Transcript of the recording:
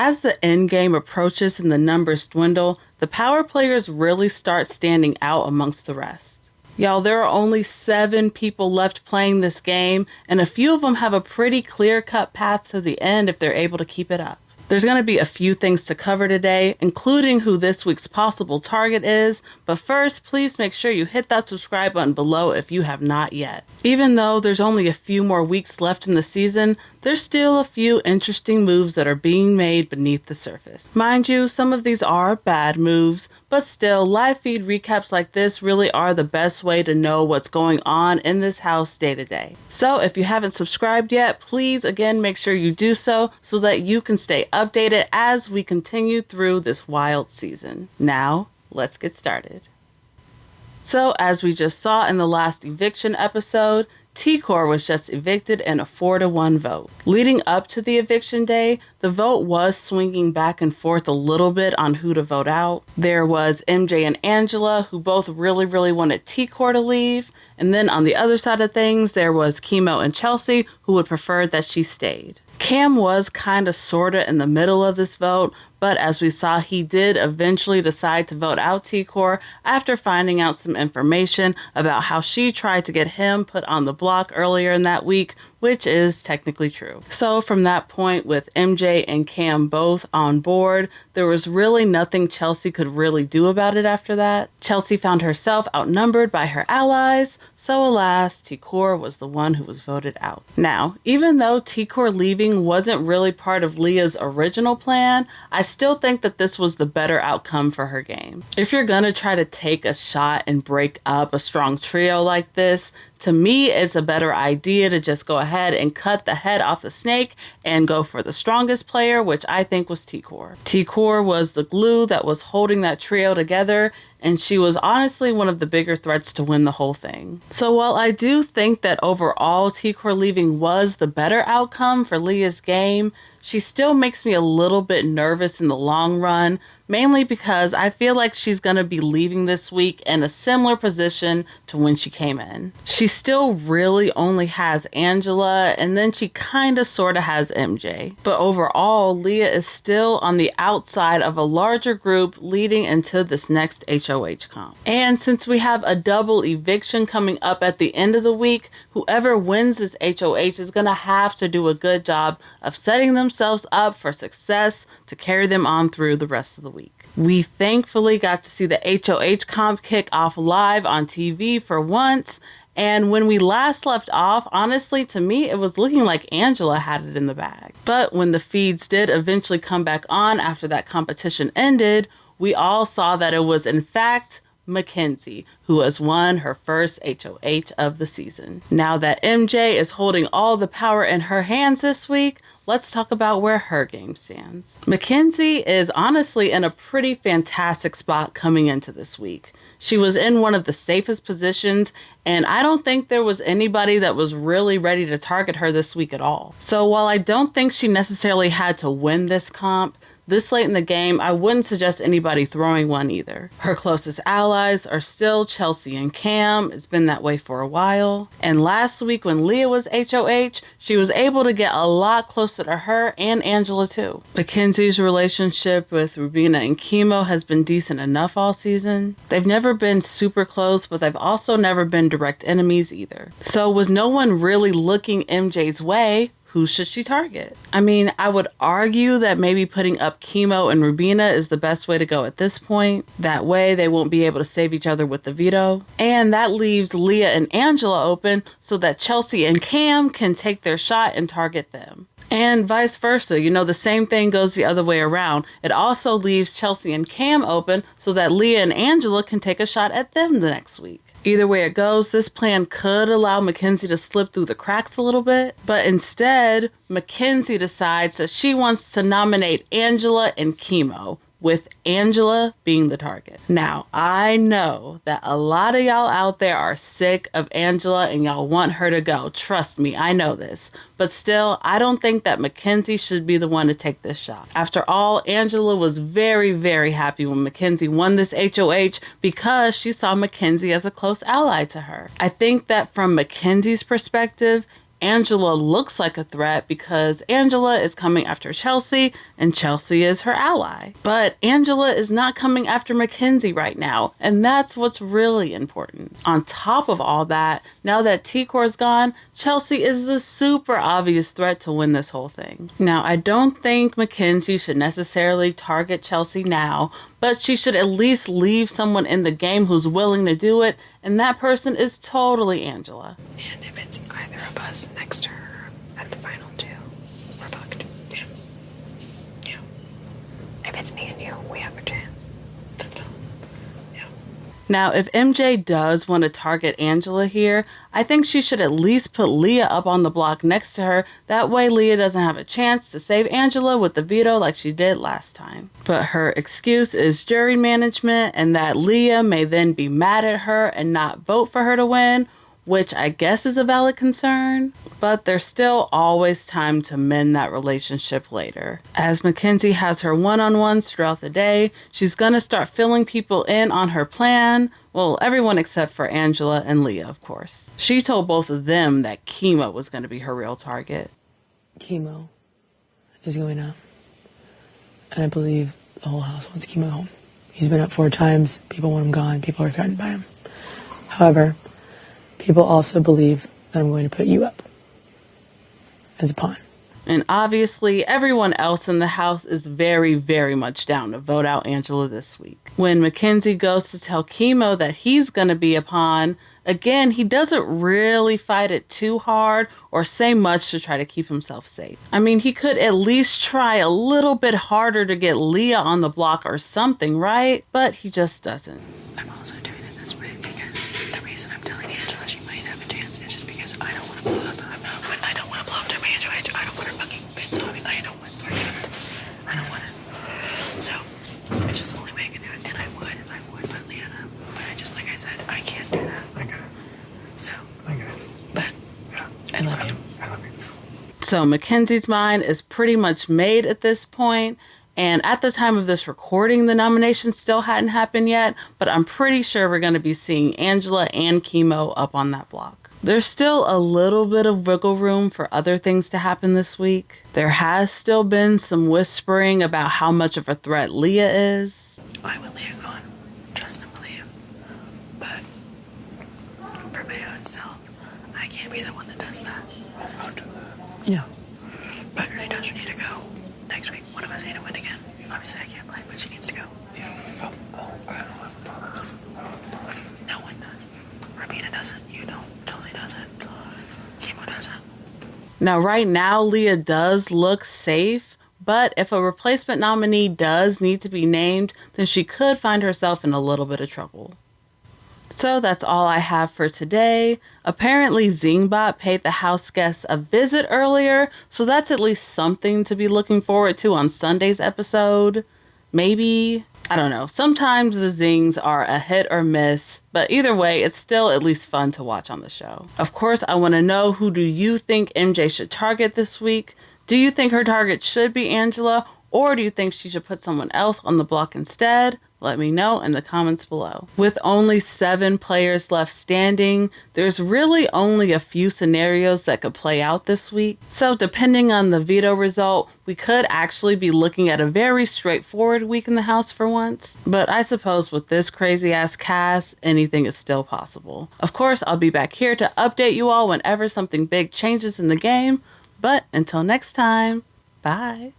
As the endgame approaches and the numbers dwindle, the power players really start standing out amongst the rest. Y'all, there are only 7 people left playing this game, and a few of them have a pretty clear-cut path to the end if they're able to keep it up. There's going to be a few things to cover today, including who this week's possible target is, but first, please make sure you hit that subscribe button below if you have not yet. Even though there's only a few more weeks left in the season, there's still a few interesting moves that are being made beneath the surface. Mind you, some of these are bad moves, but still, live feed recaps like this really are the best way to know what's going on in this house day to day. So if you haven't subscribed yet, please again make sure you do so that you can stay updated as we continue through this wild season. Now, let's get started. So as we just saw in the last eviction episode, T-Kor was just evicted in a 4-1 vote. Leading up to the eviction day, the vote was swinging back and forth a little bit on who to vote out. There was MJ and Angela, who both really wanted T-Kor to leave. And then on the other side of things, there was Kimo and Chelsie, who would prefer that she stayed. Cam was kinda sorta in the middle of this vote, but as we saw, he did eventually decide to vote out T-Kor after finding out some information about how she tried to get him put on the block earlier in that week, which is technically true. So from that point, with MJ and Cam both on board, there was really nothing Chelsie could really do about it after that. Chelsie found herself outnumbered by her allies, so alas, T-Kor was the one who was voted out. Now, even though T-Kor leaving wasn't really part of Leah's original plan, I still think that this was the better outcome for her game. If you're gonna try to take a shot and break up a strong trio like this, to me, it's a better idea to just go ahead and cut the head off the snake and go for the strongest player, which I think was T-Kor. T-Kor was the glue that was holding that trio together, and she was honestly one of the bigger threats to win the whole thing. So while I do think that overall T-Kor leaving was the better outcome for Leah's game, she still makes me a little bit nervous in the long run, mainly because I feel like she's going to be leaving this week in a similar position to when she came in. She still really only has Angela, and then she kinda sorta has MJ. But overall, Leah is still on the outside of a larger group leading into this next HOH comp. And since we have a double eviction coming up at the end of the week, whoever wins this HOH is gonna have to do a good job of setting themselves up for success to carry them on through the rest of the week. We thankfully got to see the HOH comp kick off live on TV for once, and when we last left off, honestly, to me, it was looking like Angela had it in the bag. But when the feeds did eventually come back on after that competition ended, we all saw that it was, in fact, Makensy, who has won her first HOH of the season. Now that MJ is holding all the power in her hands this week, let's talk about where her game stands. Makensy is honestly in a pretty fantastic spot coming into this week. She was in one of the safest positions, and I don't think there was anybody that was really ready to target her this week at all. So while I don't think she necessarily had to win this comp, this late in the game, I wouldn't suggest anybody throwing one either. Her closest allies are still Chelsie and Cam. It's been that way for a while. And last week when Leah was HOH, she was able to get a lot closer to her and Angela too. Makensy's relationship with Rubina and Kimo has been decent enough all season. They've never been super close, but they've also never been direct enemies either. So with no one really looking MJ's way, who should she target? I mean, I would argue that maybe putting up Kimo and Rubina is the best way to go at this point. That way they won't be able to save each other with the veto. And that leaves Leah and Angela open so that Chelsie and Cam can take their shot and target them. And vice versa, you know, the same thing goes the other way around. It also leaves Chelsie and Cam open so that Leah and Angela can take a shot at them the next week. Either way it goes, this plan could allow Makensy to slip through the cracks a little bit, but instead, Makensy decides that she wants to nominate Angela and Kimo, with Angela being the target. Now, I know that a lot of y'all out there are sick of Angela and y'all want her to go. Trust me, I know this. But still, I don't think that Makensy should be the one to take this shot. After all, Angela was very, very happy when Makensy won this HOH because she saw Makensy as a close ally to her. I think that from Makensy's perspective, Angela looks like a threat because Angela is coming after Chelsie and Chelsie is her ally. But Angela is not coming after Makensy right now, and that's what's really important. On top of all that, now that T-Kor's gone, Chelsie is the super obvious threat to win this whole thing. Now, I don't think Makensy should necessarily target Chelsie now, but she should at least leave someone in the game who's willing to do it, and that person is totally Angela. And if it's either of us next to her at the final two, we're fucked. Yeah. Yeah. If it's me and you, we have a chance. That's all. Yeah. Now, if MJ does want to target Angela here, I think she should at least put Leah up on the block next to her. That way Leah doesn't have a chance to save Angela with the veto like she did last time. But her excuse is jury management and that Leah may then be mad at her and not vote for her to win, which I guess is a valid concern, but there's still always time to mend that relationship later. As Makensy has her one-on-ones throughout the day, she's gonna start filling people in on her plan. Well, everyone except for Angela and Leah, of course. She told both of them that Kimo was gonna be her real target. Kimo is going up, and I believe the whole house wants Kimo home. He's been up 4 times, people want him gone, people are threatened by him. However, people also believe that I'm going to put you up as a pawn. And obviously, everyone else in the house is very, very much down to vote out Angela this week. When Makensy goes to tell Kimo that he's going to be a pawn, again, he doesn't really fight it too hard or say much to try to keep himself safe. I mean, he could at least try a little bit harder to get Leah on the block or something, right? But he just doesn't. I'm also doing it this way because the reason I'm telling Angela she might have a chance is just because I don't want to blow up. But I don't want to blow up to Angela. I don't want her fucking bits on me. I don't want it. So, it's just the only way I can do it. And I would put Leah up. But like I said, I can't do that. I get it. So, I get it. but Yeah. I love you. I love you. So Makensy's mind is pretty much made at this point. And at the time of this recording, the nomination still hadn't happened yet, but I'm pretty sure we're going to be seeing Angela and Kimo up on that block. There's still a little bit of wiggle room for other things to happen this week. There has still been some whispering about how much of a threat Leah is. I want Leah gone. Trust and believe. But for my own self, I can't be the one that does that. I'll do that. Yeah. But she does need to go. Next week, one of us need to win again. Obviously, I can't play, but she needs to go. Yeah. I don't have a problem. No one does. Rubina doesn't. You don't. Totally doesn't. Kimo doesn't. Now, right now, Leah does look safe, but if a replacement nominee does need to be named, then she could find herself in a little bit of trouble. So that's all I have for today. Apparently Zingbot paid the house guests a visit earlier, so that's at least something to be looking forward to on Sunday's episode. Maybe. I don't know. Sometimes the zings are a hit or miss, but either way, it's still at least fun to watch on the show. Of course, I want to know, who do you think MJ should target this week? Do you think her target should be Angela, or do you think she should put someone else on the block instead? Let me know in the comments below. With only 7 players left standing, there's really only a few scenarios that could play out this week. So depending on the veto result, we could actually be looking at a very straightforward week in the house for once. But I suppose with this crazy ass cast, anything is still possible. Of course, I'll be back here to update you all whenever something big changes in the game. But until next time, bye.